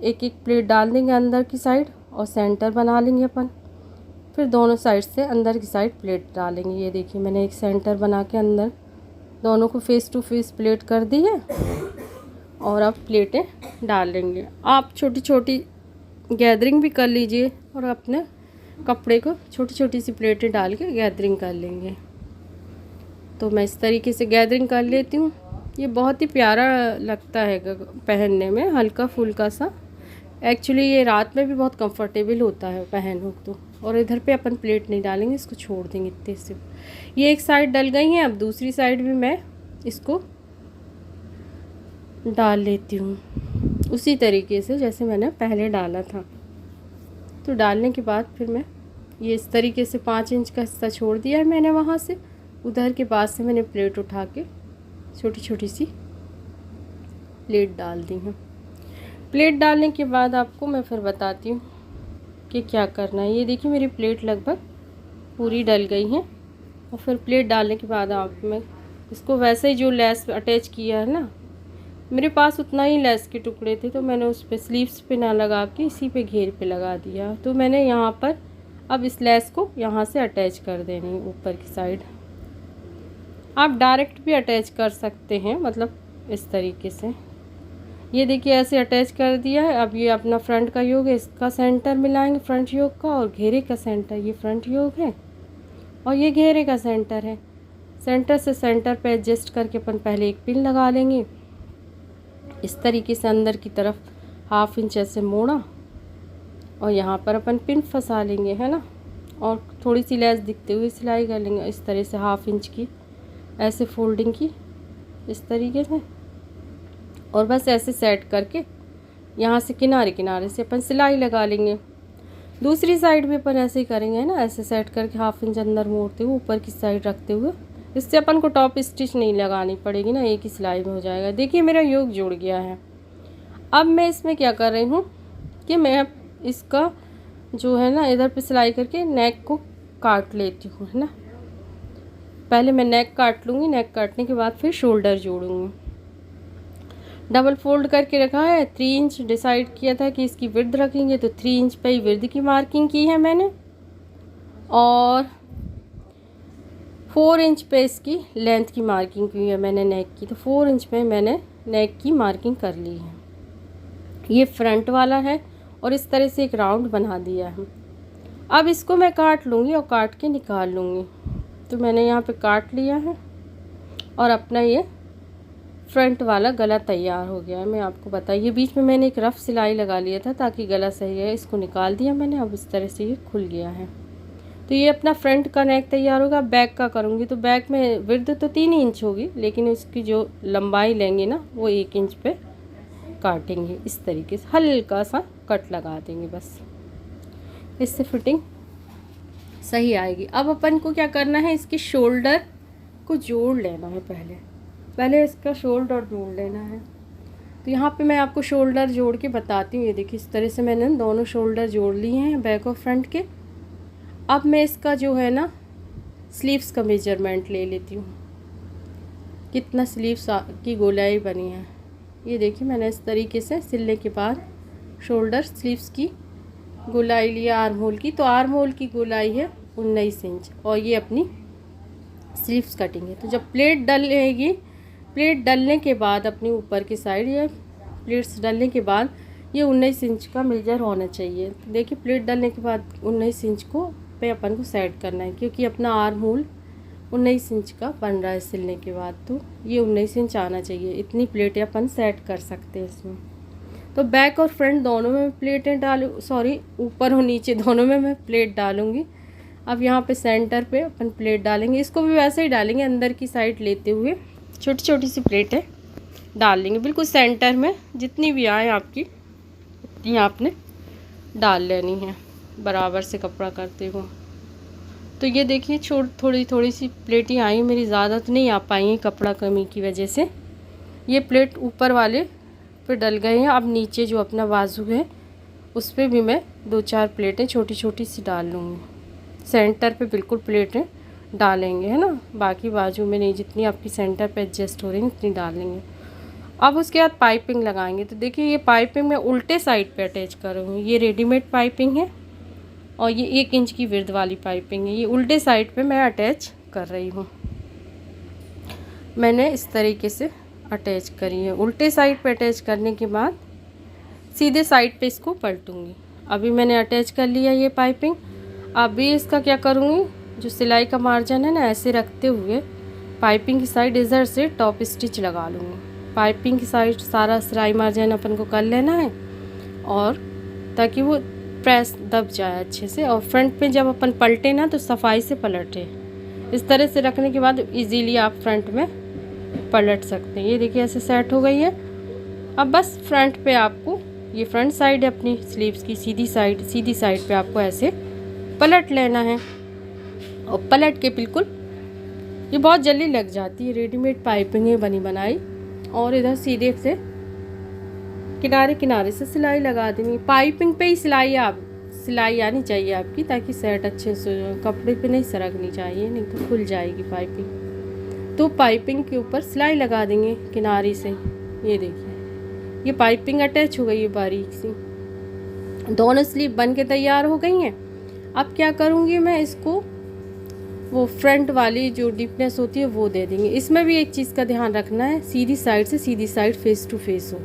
एक एक प्लेट डाल देंगे अंदर की साइड और सेंटर बना लेंगे अपन। फिर दोनों साइड से अंदर की साइड प्लेट डालेंगे। ये देखिए मैंने एक सेंटर बना के अंदर दोनों को फेस टू फेस प्लेट कर दी है। और अब प्लेटें डाल लेंगे। आप छोटी छोटी गैदरिंग भी कर लीजिए और अपने कपड़े को छोटी छोटी सी प्लेटें डाल के गैदरिंग कर लेंगे। तो मैं इस तरीके से गैदरिंग कर लेती हूँ। ये बहुत ही प्यारा लगता है पहनने में, हल्का फुल्का सा। एक्चुअली ये रात में भी बहुत कंफर्टेबल होता है पहनो तो। और इधर पे अपन प्लेट नहीं डालेंगे, इसको छोड़ देंगे इतने से। ये एक साइड डल गई है, अब दूसरी साइड भी मैं इसको डाल लेती हूँ उसी तरीके से जैसे मैंने पहले डाला था। तो डालने के बाद फिर मैं ये इस तरीके से 5 इंच का हिस्सा छोड़ दिया है मैंने वहाँ से। उधर के बाद से मैंने प्लेट उठा के छोटी छोटी सी प्लेट डाल दी है। प्लेट डालने के बाद आपको मैं फिर बताती हूँ कि क्या करना है। ये देखिए मेरी प्लेट लगभग पूरी डल गई है। और फिर प्लेट डालने के बाद आप मैं इसको वैसे ही जो लेस अटैच किया है ना, मेरे पास उतना ही लेस के टुकड़े थे तो मैंने उस पर स्लीव्स पे ना लगा के इसी पे घेर पे लगा दिया। तो मैंने यहाँ पर अब इस लेस को यहाँ से अटैच कर देनी है ऊपर की साइड। आप डायरेक्ट भी अटैच कर सकते हैं, मतलब इस तरीके से। ये देखिए ऐसे अटैच कर दिया है। अब ये अपना फ्रंट का योग है, इसका सेंटर मिलाएंगे फ्रंट योग का, और घेरे का सेंटर, ये फ्रंट योग है और ये घेरे का सेंटर है। सेंटर से सेंटर पे एडजस्ट करके अपन पहले एक पिन लगा लेंगे इस तरीके से अंदर की तरफ 1/2 इंच ऐसे मोड़ा और यहाँ पर अपन पिन फंसा लेंगे, है ना। और थोड़ी सी लेस दिखते हुए सिलाई कर लेंगे इस तरह से 1/2 इंच की ऐसे फोल्डिंग की इस तरीके से। और बस ऐसे सेट करके यहाँ से किनारे किनारे से अपन सिलाई लगा लेंगे। दूसरी साइड भी अपन ऐसे ही करेंगे, है ना, ऐसे सेट करके 1/2 इंच अंदर मोड़ते हुए ऊपर की साइड रखते हुए। इससे अपन को टॉप स्टिच नहीं लगानी पड़ेगी ना, एक ही सिलाई में हो जाएगा। देखिए मेरा योग जुड़ गया है। अब मैं इसमें क्या कर रही हूँ कि मैं इसका जो है ना इधर पे सिलाई करके नेक को काट लेती हूँ, है ना। पहले मैं नेक काट लूँगी, नेक काटने के बाद फिर शोल्डर जोड़ूँगी। डबल फोल्ड करके रखा है। 3 इंच डिसाइड किया था कि इसकी विड्थ रखेंगे, तो 3 इंच पे ही विड्थ की मार्किंग की है मैंने। और 4 इंच पे इसकी लेंथ की मार्किंग की है मैंने नेक की। तो 4 इंच पे मैंने नेक की मार्किंग कर ली है। ये फ्रंट वाला है और इस तरह से एक राउंड बना दिया है। अब इसको मैं काट लूँगी और काट के निकाल लूँगी। तो मैंने यहाँ पे काट लिया है और अपना ये फ्रंट वाला गला तैयार हो गया है। मैं आपको बताइए बीच में मैंने एक रफ़ सिलाई लगा लिया था ताकि गला सही है। इसको निकाल दिया मैंने। अब इस तरह से ये खुल गया है। तो ये अपना फ्रंट का नेक तैयार होगा। बैक का करूँगी तो बैक में विड्थ तो 3 इंच होगी, लेकिन उसकी जो लंबाई लेंगे ना वो 1 इंच पे काटेंगे। इस तरीके से हल्का सा कट लगा देंगे, बस इससे फिटिंग सही आएगी। अब अपन को क्या करना है, इसके शोल्डर को जोड़ लेना है। पहले इसका शोल्डर जोड़ लेना है। तो यहाँ पे मैं आपको शोल्डर जोड़ के बताती हूँ। ये देखिए इस तरह से मैंने दोनों शोल्डर जोड़ लिए हैं बैक और फ्रंट के। अब मैं इसका जो है ना स्लीव्स का मेजरमेंट ले लेती हूँ, कितना स्लीव्स की गोलाई बनी है। ये देखिए मैंने इस तरीके से सिलने के बाद शोल्डर स्लीव्स की गोलाई लिया आर्म होल की। तो आर्म होल की गोलाई है 19 इंच और ये अपनी स्लीव्स कटिंग है। तो जब प्लेट डलेगी, प्लेट डलने के बाद अपनी ऊपर की साइड या प्लेट्स डलने के बाद ये 19 इंच का मेजर होना चाहिए। तो देखिए प्लेट डलने के बाद 19 इंच को पे अपन को सेट करना है, क्योंकि अपना आर्म होल 19 इंच का बन रहा है सिलने के बाद। तो ये 19 इंच आना चाहिए। इतनी प्लेटें अपन सेट कर सकते हैं इसमें। तो बैक और फ्रंट दोनों में प्लेटें ऊपर और नीचे दोनों में मैं प्लेट डालूँगी। अब यहाँ पे सेंटर पे अपन प्लेट डालेंगे। इसको भी वैसे ही डालेंगे, अंदर की साइड लेते हुए छोटी छोटी सी प्लेटें डाल लेंगे। बिल्कुल सेंटर में जितनी भी आए आपकी उतनी आपने डाल लेनी है। बराबर से कपड़ा करते हुए। तो ये देखिए थोड़ी थोड़ी सी प्लेटें आई, मेरी ज़्यादा तो नहीं आ पाई हैं कपड़ा कमी की वजह से। ये प्लेट ऊपर वाले पे डल गए हैं। अब नीचे जो अपना बाजू है उस पर भी मैं 2-4 प्लेटें छोटी छोटी सी डाल लूँगी। सेंटर पे बिल्कुल प्लेटें डालेंगे, है ना, बाकी बाजू में नहीं, जितनी आपकी सेंटर पे एडजस्ट हो रही है उतनी डाल लेंगे। अब उसके बाद पाइपिंग लगाएंगे। तो देखिए ये पाइपिंग मैं उल्टे साइड पे अटैच करूँगी। ये रेडीमेड पाइपिंग है और ये 1 इंच की विड्थ वाली पाइपिंग है। ये उल्टे साइड पे मैं अटैच कर रही हूँ। मैंने इस तरीके से अटैच करी है। उल्टे साइड पे अटैच करने के बाद सीधे साइड पे इसको पलटूंगी। अभी मैंने अटैच कर लिया ये पाइपिंग। अभी इसका क्या करूँगी, जो सिलाई का मार्जिन है ना, ऐसे रखते हुए पाइपिंग की साइड इधर से टॉप स्टिच लगा लूँगी। पाइपिंग की साइड सारा सिलाई मार्जिन अपन को कर लेना है, और ताकि वो प्रेस दब जाए अच्छे से। और फ्रंट पे जब अपन पलटे ना तो सफाई से पलटे। इस तरह से रखने के बाद इजीली आप फ्रंट में पलट सकते हैं। ये देखिए ऐसे सेट हो गई है। अब बस फ्रंट पे आपको, ये फ्रंट साइड है अपनी स्लीव्स की, सीधी साइड पे आपको ऐसे पलट लेना है। और पलट के बिल्कुल, ये बहुत जल्दी लग जाती है, रेडीमेड पाइपिंग है बनी बनाई। और इधर सीधे से किनारे किनारे से सिलाई लगा देंगे। पाइपिंग पे ही सिलाई आनी चाहिए आपकी, ताकि सेट अच्छे से कपड़े पे नहीं सरकनी चाहिए, नहीं तो खुल जाएगी पाइपिंग। तो पाइपिंग के ऊपर सिलाई लगा देंगे किनारे से। ये देखिए ये पाइपिंग अटैच हो गई है बारीक सी। दोनों स्लीव बन के तैयार हो गई हैं। अब क्या करूँगी मैं, इसको वो फ्रंट वाली जो डीपनेस होती है वो दे देंगे। इसमें भी एक चीज़ का ध्यान रखना है, सीधी साइड से सीधी साइड फेस टू फेस हो,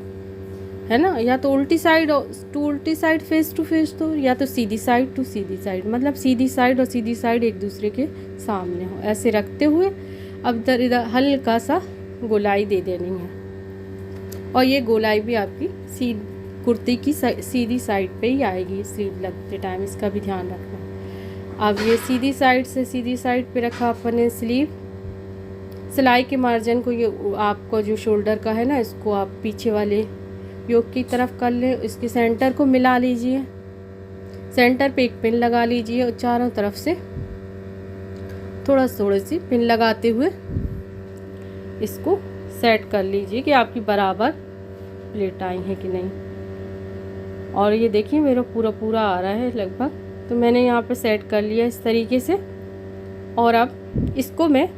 है ना, या तो उल्टी साइड फेस टू फेस हो, या तो सीधी साइड टू सीधी साइड, मतलब सीधी साइड और सीधी साइड एक दूसरे के सामने हो, ऐसे रखते हुए अब इधर हल्का सा गोलाई दे देनी है। और ये गोलाई भी आपकी कुर्ती की सीधी साइड पे ही आएगी स्लीव लगते टाइम, इसका भी ध्यान रखना। अब ये सीधी साइड से सीधी साइड पे रखा अपन ने स्लीव। सिलाई के मार्जिन को, ये आपको जो शोल्डर का है ना, इसको आप पीछे वाले योक की तरफ कर ले। इसके सेंटर को मिला लीजिए, सेंटर पे एक पिन लगा लीजिए और चारों तरफ से थोड़ा सी पिन लगाते हुए इसको सेट कर लीजिए कि आपकी बराबर प्लेट आई है कि नहीं। और ये देखिए मेरा पूरा आ रहा है लगभग। तो मैंने यहाँ पे सेट कर लिया इस तरीके से। और अब इसको मैं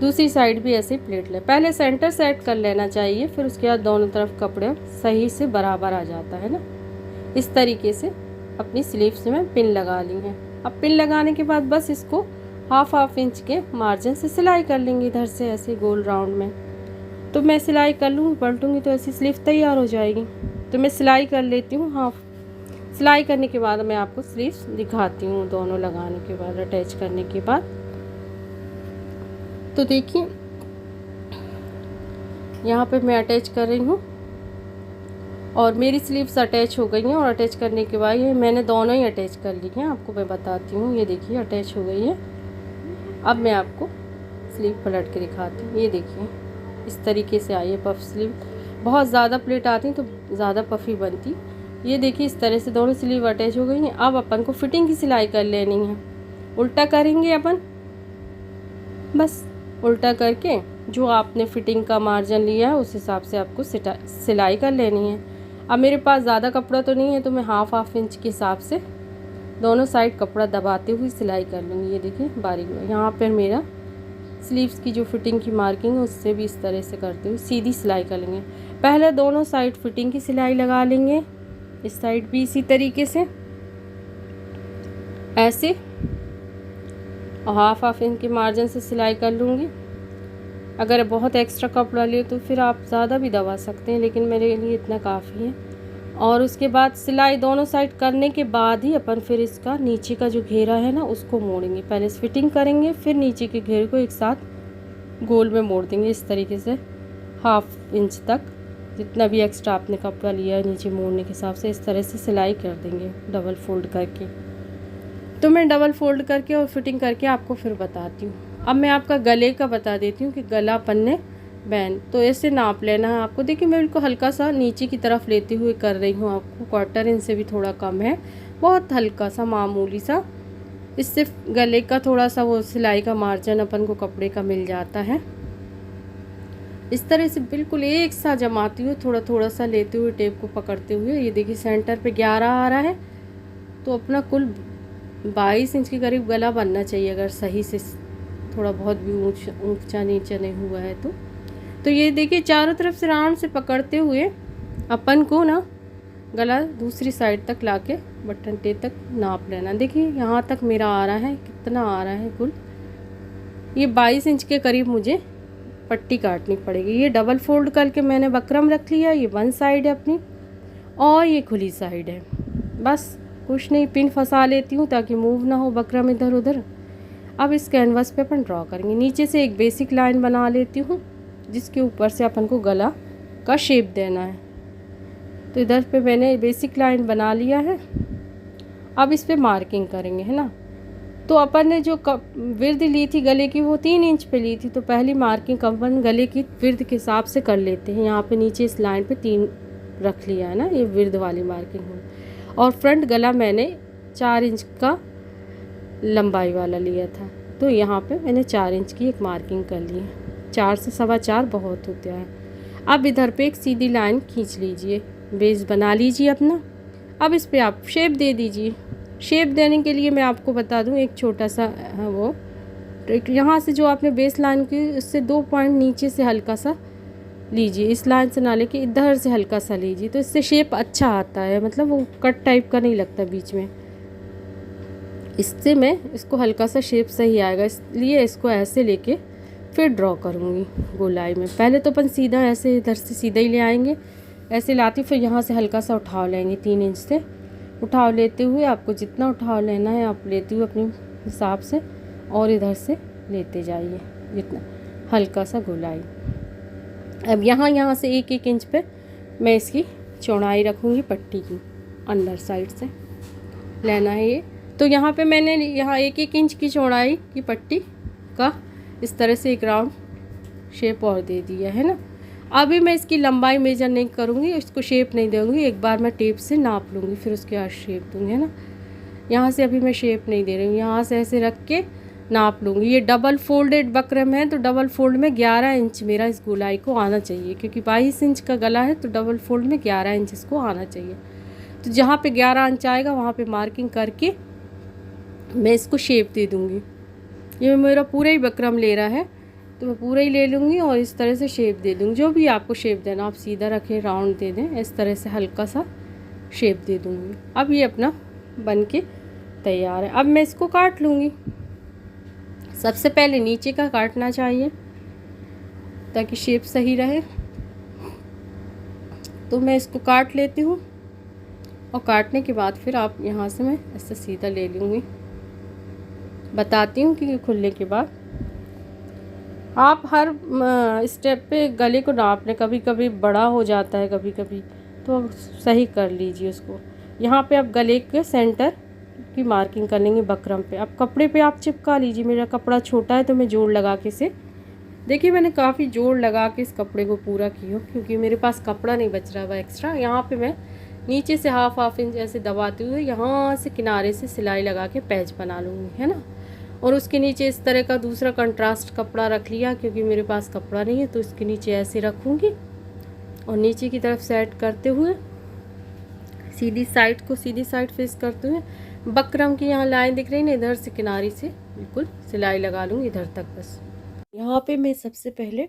दूसरी साइड भी ऐसे प्लेट ले, पहले सेंटर सेट कर लेना चाहिए, फिर उसके बाद दोनों तरफ कपड़े सही से बराबर आ जाता है ना। इस तरीके से अपनी स्लीव्स में पिन लगा ली है। अब पिन लगाने के बाद बस इसको हाफ इंच के मार्जिन से सिलाई कर लेंगे, इधर से ऐसे गोल राउंड में। तो मैं सिलाई कर लूँगी, पलटूँगी तो ऐसी स्लीव तैयार हो जाएगी। तो मैं सिलाई कर लेती हूँ हाफ। सिलाई करने के बाद मैं आपको स्लीव्स दिखाती हूँ, दोनों लगाने के बाद, अटैच करने के बाद। तो देखिए यहाँ पे मैं अटैच कर रही हूँ और मेरी स्लीव्स अटैच हो गई हैं। और अटैच करने के बाद ये मैंने दोनों ही अटैच कर ली हैं, आपको मैं बताती हूँ। ये देखिए अटैच हो गई है। अब मैं आपको स्लीव पलट के दिखाती हूँ। ये देखिए इस तरीके से आई है पफ स्लीव। बहुत ज़्यादा प्लेट आती तो ज़्यादा पफी बनती। ये देखिए इस तरह से दोनों स्लीव अटैच हो गई हैं। अब अपन को फिटिंग की सिलाई कर लेनी है। उल्टा करेंगे अपन, बस उल्टा करके जो आपने फिटिंग का मार्जिन लिया है उस हिसाब से आपको सिलाई कर लेनी है। अब मेरे पास ज़्यादा कपड़ा तो नहीं है, तो मैं हाफ इंच के हिसाब से दोनों साइड कपड़ा दबाते हुए सिलाई कर लूँगी। ये देखिए बारीक यहाँ पर मेरा स्लीव्स की जो फिटिंग की मार्किंग है उससे भी इस तरह से करते हुए सीधी सिलाई कर लेंगे। पहले दोनों साइड फिटिंग की सिलाई लगा लेंगे, इस साइड भी इसी तरीके से ऐसे, और हाफ इंच के मार्जिन से सिलाई कर लूँगी। अगर बहुत एक्स्ट्रा कपड़ा ले तो फिर आप ज़्यादा भी दबा सकते हैं, लेकिन मेरे लिए इतना काफ़ी है। और उसके बाद सिलाई दोनों साइड करने के बाद ही अपन फिर इसका नीचे का जो घेरा है ना उसको मोड़ेंगे। पहले फिटिंग करेंगे, फिर नीचे के घेरे को एक साथ गोल में मोड़ देंगे इस तरीके से हाफ इंच तक, जितना भी एक्स्ट्रा आपने कपड़ा लिया है नीचे मोड़ने के हिसाब से इस तरह से सिलाई कर देंगे डबल फोल्ड करके। तो मैं डबल फोल्ड करके और फिटिंग करके आपको फिर बताती हूँ। अब मैं आपका गले का बता देती हूँ कि गला पन्ने बैन तो ऐसे नाप लेना है आपको। देखिए मैं इनको हल्का सा नीचे की तरफ लेते हुए कर रही हूँ, आपको 1/4 इंच से भी थोड़ा कम है, बहुत हल्का सा, मामूली सा। इससे गले का थोड़ा सा वो सिलाई का मार्जिन अपन को कपड़े का मिल जाता है। इस तरह से बिल्कुल एक सा जमाती हूँ, थोड़ा थोड़ा सा लेते हुए टेप को पकड़ते हुए। ये देखिए सेंटर पे 11 आ रहा है, तो अपना कुल 22 इंच के करीब गला बनना चाहिए, अगर सही से थोड़ा बहुत भी ऊंचा नीचे नहीं हुआ है तो ये देखिए चारों तरफ से राउंड से पकड़ते हुए अपन को ना गला दूसरी साइड तक लाके बटन टे तक नाप लेना। देखिए यहाँ तक मेरा आ रहा है, कितना आ रहा है कुल, ये 22 इंच के करीब मुझे पट्टी काटनी पड़ेगी। ये डबल फोल्ड करके मैंने बकरम रख लिया, ये वन साइड है अपनी और ये खुली साइड है। बस कुछ नहीं, पिन फंसा लेती हूँ ताकि मूव ना हो बकरम इधर उधर। अब इस कैनवास पे अपन ड्रॉ करेंगे। नीचे से एक बेसिक लाइन बना लेती हूँ जिसके ऊपर से अपन को गला का शेप देना है। तो इधर पे मैंने बेसिक लाइन बना लिया है। अब इस पे मार्किंग करेंगे, है ना। तो अपन ने जो विर्द ली थी गले की वो 3 इंच पे ली थी, तो पहली मार्किंग अपन गले की विर्द के हिसाब से कर लेते हैं। यहाँ पे नीचे इस लाइन पे 3 रख लिया है ना, ये विर्द वाली मार्किंग हो। और फ्रंट गला मैंने 4 इंच का लंबाई वाला लिया था, तो यहाँ पे मैंने 4 इंच की एक मार्किंग कर ली है। 4 से 4.25 बहुत होता है। अब इधर पे एक सीधी लाइन खींच लीजिए, बेस बना लीजिए अपना। अब इस पे आप शेप दे दीजिए। शेप देने के लिए मैं आपको बता दूं, एक छोटा सा वो यहाँ से जो आपने बेस लाइन की उससे 2 पॉइंट नीचे से हल्का सा लीजिए, इस लाइन से ना लेके इधर से हल्का सा लीजिए, तो इससे शेप अच्छा आता है, मतलब वो कट टाइप का नहीं लगता बीच में। इससे मैं इसको हल्का सा शेप सही आएगा, इसलिए इसको ऐसे लेके फिर ड्रॉ करूँगी गोलाई में। पहले तो अपन सीधा ऐसे इधर से सीधा ही ले आएंगे, ऐसे लाती, फिर यहाँ से हल्का सा उठाव लेंगे 3 इंच से। उठाव लेते हुए आपको जितना उठाव लेना है आप लेते हुए अपने हिसाब से, और इधर से लेते जाइए जितना, हल्का सा गोलाई। अब यहाँ से 1-1 इंच पे मैं इसकी चौड़ाई रखूँगी पट्टी की, अंदर साइड से लेना है ये। तो यहाँ पे मैंने यहाँ 1-1 इंच की चौड़ाई की पट्टी का इस तरह से एक राउंड शेप और दे दिया है ना। अभी मैं इसकी लंबाई मेजर नहीं करूँगी, इसको शेप नहीं दूँगी, एक बार मैं टेप से नाप लूँगी फिर उसके बाद शेप दूँगी, है ना। यहाँ से अभी मैं शेप नहीं दे रही हूँ, यहाँ से ऐसे रख के नाप लूँगी। ये डबल फोल्डेड बकरम है, तो डबल फोल्ड में 11 इंच मेरा इस गोलाई को आना चाहिए, क्योंकि 22 इंच का गला है, तो डबल फोल्ड में 11 इंच इसको आना चाहिए। तो जहाँ पे 11 इंच आएगा वहाँ पे मार्किंग करके मैं इसको शेप दे दूँगी। ये मेरा पूरा ही बकरम ले रहा है, तो मैं पूरा ही ले लूँगी और इस तरह से शेप दे दूँगी। जो भी आपको शेप देना, आप सीधा रखें, राउंड दे दें, इस तरह से हल्का सा शेप दे दूँगी। अब ये अपना बन के तैयार है। अब मैं इसको काट लूँगी। सबसे पहले नीचे का काटना चाहिए ताकि शेप सही रहे, तो मैं इसको काट लेती हूँ। और काटने के बाद फिर आप यहाँ से मैं ऐसे सीधा ले लूँगी। बताती हूँ कि खुलने के बाद आप हर स्टेप पे गले को नाप लें, कभी कभी बड़ा हो जाता है, कभी कभी तो सही कर लीजिए उसको। यहाँ पे आप गले के सेंटर की मार्किंग कर लेंगे बकरम पे। अब कपड़े पे आप चिपका लीजिए। मेरा कपड़ा छोटा है तो मैं जोड़ लगा के से, देखिए मैंने काफ़ी जोड़ लगा के इस कपड़े को पूरा की हूँ, क्योंकि मेरे पास कपड़ा नहीं बच रहा हुआ एक्स्ट्रा। यहाँ पे मैं नीचे से हाफ इंच ऐसे दबाते हुए यहाँ से किनारे से सिलाई लगा के पैच बना लूँगी, है ना। और उसके नीचे इस तरह का दूसरा कंट्रास्ट कपड़ा रख लिया, क्योंकि मेरे पास कपड़ा नहीं है, तो इसके नीचे ऐसे रखूँगी। और नीचे की तरफ सेट करते हुए सीधी साइड फेस करते हुए बकरम की यहाँ लाइन दिख रही ना, इधर से किनारे से बिल्कुल सिलाई लगा लूँगी इधर तक। बस यहाँ पे मैं सबसे पहले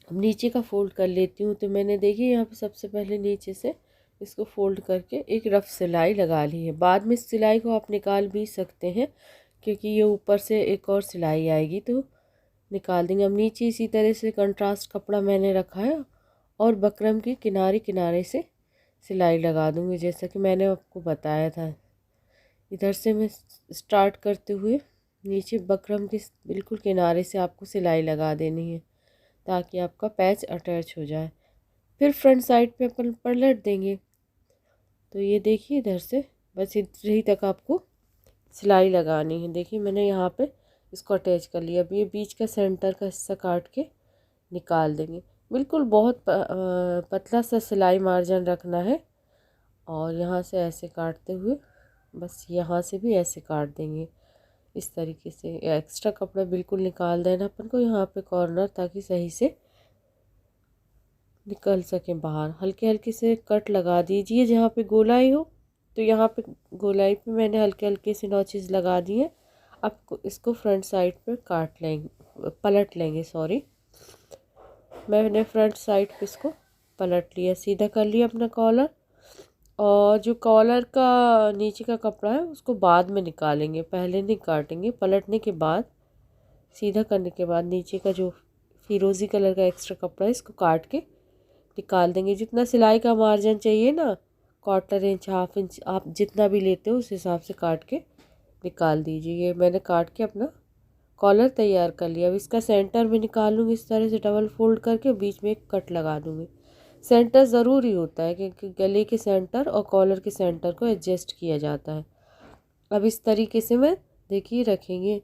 नीचे का फोल्ड कर लेती हूँ। तो मैंने देखिए यहाँ पे सबसे पहले नीचे से इसको फोल्ड करके एक रफ सिलाई लगा ली है। बाद में इस सिलाई को आप निकाल भी सकते हैं, क्योंकि ये ऊपर से एक और सिलाई आएगी तो निकाल देंगे। अब नीचे इसी तरह से कंट्रास्ट कपड़ा मैंने रखा है और बकरम की किनारे किनारे से सिलाई लगा दूँगी, जैसा कि मैंने आपको बताया था। इधर से मैं स्टार्ट करते हुए नीचे बकरम के बिल्कुल किनारे से आपको सिलाई लगा देनी है, ताकि आपका पैच अटैच हो जाए। फिर फ्रंट साइड पे अपन पलट देंगे। तो ये देखिए इधर से बस इतनी तक आपको सिलाई लगानी है। देखिए मैंने यहाँ पे इसको अटैच कर लिया। अब ये बीच का सेंटर का हिस्सा काट के निकाल देंगे। बिल्कुल बहुत पतला सा सिलाई मार्जिन रखना है, और यहाँ से ऐसे काटते हुए बस यहाँ से भी ऐसे काट देंगे इस तरीके से। एक्स्ट्रा कपड़ा बिल्कुल निकाल देना अपन को यहाँ पे कॉर्नर, ताकि सही से निकल सके बाहर। हल्के हल्के से कट लगा दीजिए जहाँ पे गोलाई हो। तो यहाँ पे गोलाई पे मैंने हल्के हल्के से नॉचेस लगा दिए। अब इसको फ्रंट साइड पे काट लेंगे, पलट लेंगे, सॉरी, मैंने फ्रंट साइड पे इसको पलट लिया, सीधा कर लिया अपना कॉलर। और जो कॉलर का नीचे का कपड़ा है उसको बाद में निकालेंगे, पहले नहीं काटेंगे। पलटने के बाद, सीधा करने के बाद नीचे का जो फिरोज़ी कलर का एक्स्ट्रा कपड़ा है इसको काट के निकाल देंगे। जितना सिलाई का मार्जिन चाहिए ना, 1/4 इंच, 1/2 इंच, आप जितना भी लेते हो उस हिसाब से काट के निकाल दीजिए। ये मैंने काट के अपना कॉलर तैयार कर लिया। अब इसका सेंटर में निकालूंगी इस तरह से, डबल फोल्ड करके बीच में एक कट लगा दूंगी। सेंटर ज़रूरी होता है क्योंकि गले के सेंटर और कॉलर के सेंटर को एडजस्ट किया जाता है। अब इस तरीके से मैं, देखिए, रखेंगे।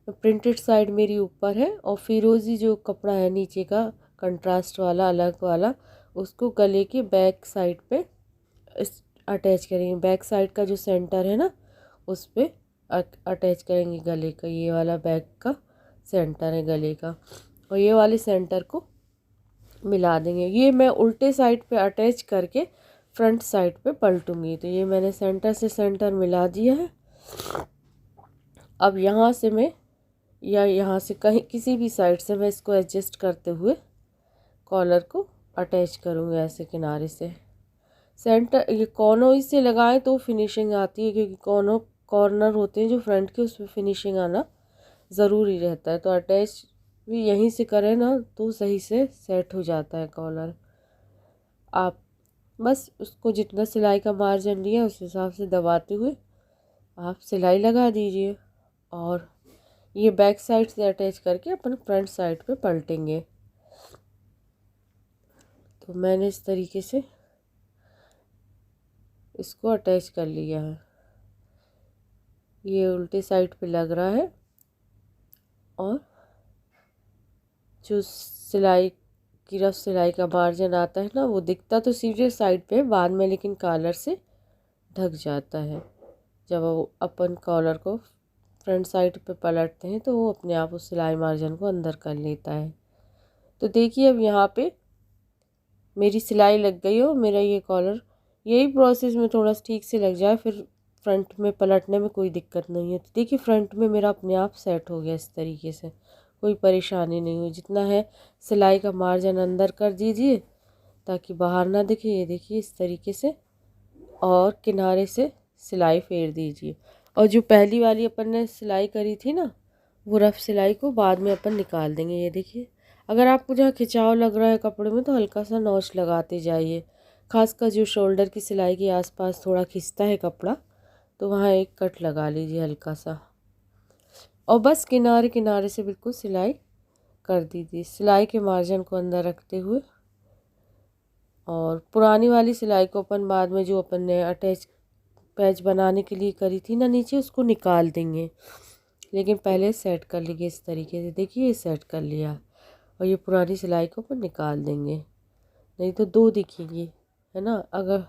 प्रिंटेड साइड मेरी ऊपर है और फिरोज़ी जो कपड़ा है नीचे का कंट्रास्ट वाला, अलग वाला, उसको गले के बैक साइड पे अटैच करेंगे। बैक साइड का जो सेंटर है ना, उस पर अटैच करेंगे गले का। ये वाला बैक का सेंटर है गले का, और ये वाले सेंटर को मिला देंगे। ये मैं उल्टे साइड पे अटैच करके फ्रंट साइड पे पलटूंगी। तो ये मैंने सेंटर से सेंटर मिला दिया है। अब यहाँ से मैं, या यहाँ से कहीं किसी भी साइड से मैं इसको एडजस्ट करते हुए कॉलर को अटैच करूँगी ऐसे किनारे से। सेंटर, ये कॉर्नर इससे लगाएं तो फिनिशिंग आती है, क्योंकि कॉर्नर होते हैं जो फ्रंट के, उसमें फिनिशिंग आना ज़रूरी रहता है। तो अटैच भी यहीं से करें ना तो सही से सेट हो जाता है कॉलर। आप बस उसको जितना सिलाई का मार्जिन लिया उस हिसाब से दबाते हुए आप सिलाई लगा दीजिए। और ये बैक साइड से अटैच करके अपन फ्रंट साइड पे पलटेंगे। तो मैंने इस तरीके से इसको अटैच कर लिया है। ये उल्टे साइड पे लग रहा है, और जो सिलाई की रफ सिलाई का मार्जिन आता है ना, वो दिखता तो सीधे साइड पे बाद में, लेकिन कॉलर से ढक जाता है। जब वो अपन कॉलर को फ्रंट साइड पे पलटते हैं तो वो अपने आप उस सिलाई मार्जिन को अंदर कर लेता है। तो देखिए अब यहाँ पे मेरी सिलाई लग गई हो। मेरा ये कॉलर, यही प्रोसेस में थोड़ा ठीक से लग जाए फिर फ्रंट में पलटने में कोई दिक्कत नहीं है। तो देखिए फ्रंट में मेरा अपने आप सेट हो गया इस तरीके से, कोई परेशानी नहीं हुई। जितना है सिलाई का मार्जिन अंदर कर दीजिए ताकि बाहर ना दिखे। ये देखिए इस तरीके से, और किनारे से सिलाई फेर दीजिए। और जो पहली वाली अपन ने सिलाई करी थी ना, वो रफ सिलाई को बाद में अपन निकाल देंगे। ये देखिए, अगर आपको जहाँ खिंचाव लग रहा है कपड़े में तो हल्का सा नॉच लगाते जाइए। खासकर जो शोल्डर की सिलाई के आसपास थोड़ा खिंचता है कपड़ा, तो वहाँ एक कट लगा लीजिए हल्का सा, और बस किनारे किनारे से बिल्कुल सिलाई कर दीजिए, सिलाई के मार्जिन को अंदर रखते हुए। और पुरानी वाली सिलाई को अपन बाद में, जो अपन ने अटैच पैच बनाने के लिए करी थी ना नीचे, उसको निकाल देंगे। लेकिन पहले सेट कर लीजिए इस तरीके से। देखिए ये सेट कर लिया, और ये पुरानी सिलाई को अपन निकाल देंगे, नहीं तो दो दिखेंगी, है ना। अगर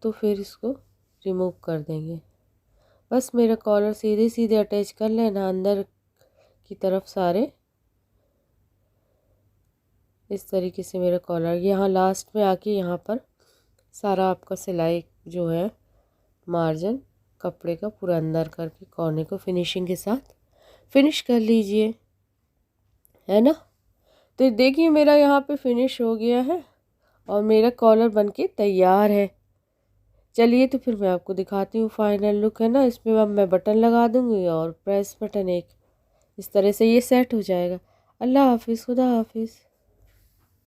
तो फिर इसको रिमूव कर देंगे। बस मेरा कॉलर सीधे सीधे अटैच कर लेना अंदर की तरफ सारे। इस तरीके से मेरा कॉलर यहाँ लास्ट में आके यहाँ पर सारा आपका सिलाई जो है मार्जिन कपड़े का पूरा अंदर करके कोने को फिनिशिंग के साथ फिनिश कर लीजिए, है ना। तो देखिए मेरा यहाँ पे फिनिश हो गया है और मेरा कॉलर बनके तैयार है। चलिए तो फिर मैं आपको दिखाती हूँ फाइनल लुक, है ना। इसमें अब मैं बटन लगा दूँगी और प्रेस बटन एक, इस तरह से ये सेट हो जाएगा। अल्लाह हाफिज़, खुदा हाफिज़।